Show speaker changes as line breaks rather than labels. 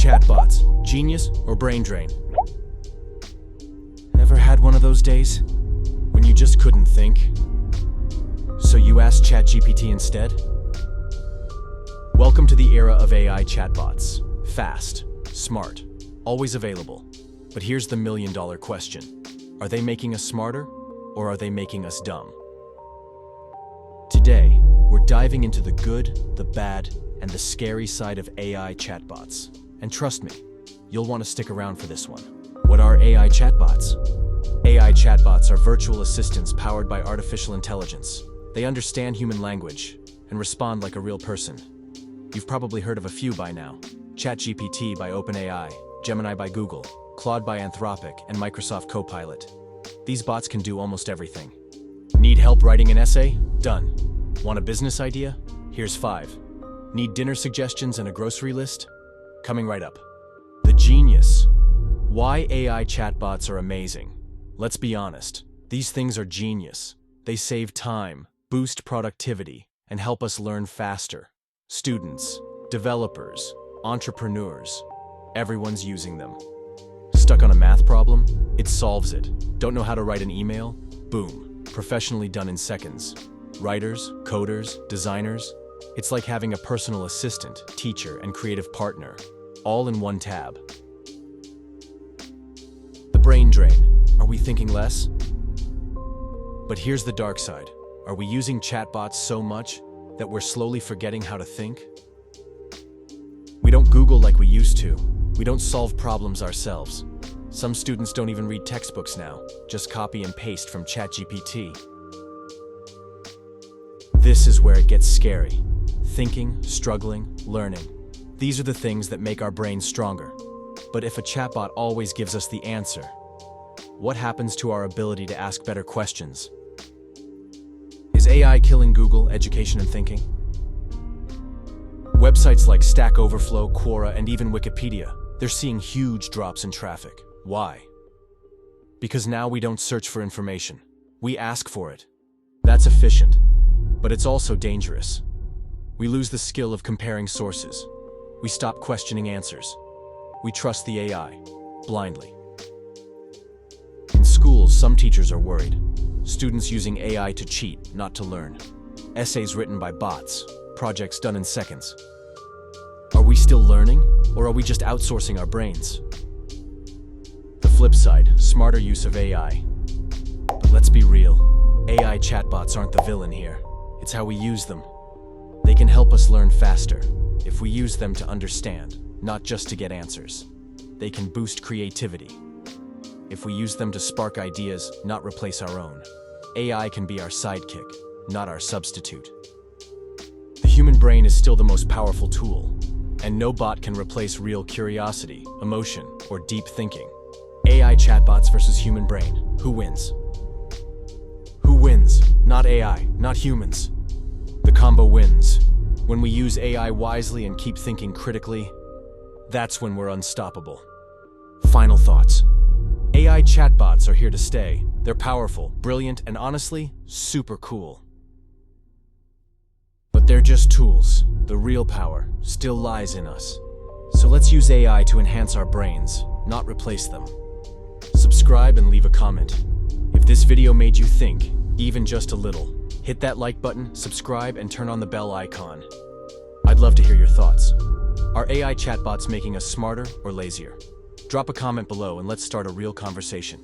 Chatbots, genius or brain drain? Ever had one of those days when you just couldn't think? So you asked ChatGPT instead? Welcome to the era of AI chatbots. Fast, smart, always available. But here's the million-dollar question. Are they making us smarter, or are they making us dumb? Today, we're diving into the good, the bad, and the scary side of AI chatbots. And trust me, you'll want to stick around for this one. What are AI chatbots? AI chatbots are virtual assistants powered by artificial intelligence. They understand human language and respond like a real person. You've probably heard of a few by now. ChatGPT by OpenAI, Gemini by Google, Claude by Anthropic, and Microsoft Copilot. These bots can do almost everything. Need help writing an essay? Done. Want a business idea? Here's 5. Need dinner suggestions and a grocery list? Coming right up. The genius. Why AI chatbots are amazing. Let's be honest, these things are genius. They save time, boost productivity, and help us learn faster. Students, developers, entrepreneurs, everyone's using them. Stuck on a math problem? It solves it. Don't know how to write an email? Boom, professionally done in seconds. Writers, coders, designers, it's like having a personal assistant, teacher, and creative partner, all in one tab. The brain drain. Are we thinking less? But here's the dark side. Are we using chatbots so much that we're slowly forgetting how to think? We don't Google like we used to. We don't solve problems ourselves. Some students don't even read textbooks now, just copy and paste from ChatGPT. This is where it gets scary. Thinking, struggling, learning. These are the things that make our brains stronger. But if a chatbot always gives us the answer, what happens to our ability to ask better questions? Is AI killing Google, education, and thinking? Websites like Stack Overflow, Quora, and even Wikipedia, they're seeing huge drops in traffic. Why? Because now we don't search for information. We ask for it. That's efficient, but it's also dangerous. We lose the skill of comparing sources. We stop questioning answers. We trust the AI blindly. In schools, some teachers are worried. Students using AI to cheat, not to learn. Essays written by bots, projects done in seconds. Are we still learning, or are we just outsourcing our brains? The flip side, smarter use of AI. But let's be real, AI chatbots aren't the villain here. It's how we use them. They can help us learn faster, if we use them to understand, not just to get answers. They can boost creativity, if we use them to spark ideas, not replace our own. AI can be our sidekick, not our substitute. The human brain is still the most powerful tool, and no bot can replace real curiosity, emotion, or deep thinking. AI chatbots versus human brain. Who wins? Who wins? Not AI, not humans. The combo wins. When we use AI wisely and keep thinking critically, that's when we're unstoppable. Final thoughts. AI chatbots are here to stay. They're powerful, brilliant, and honestly, super cool. But they're just tools. The real power still lies in us. So let's use AI to enhance our brains, not replace them. Subscribe and leave a comment. If this video made you think, even just a little, hit that like button, subscribe, and turn on the bell icon. I'd love to hear your thoughts. Are AI chatbots making us smarter or lazier? Drop a comment below and let's start a real conversation.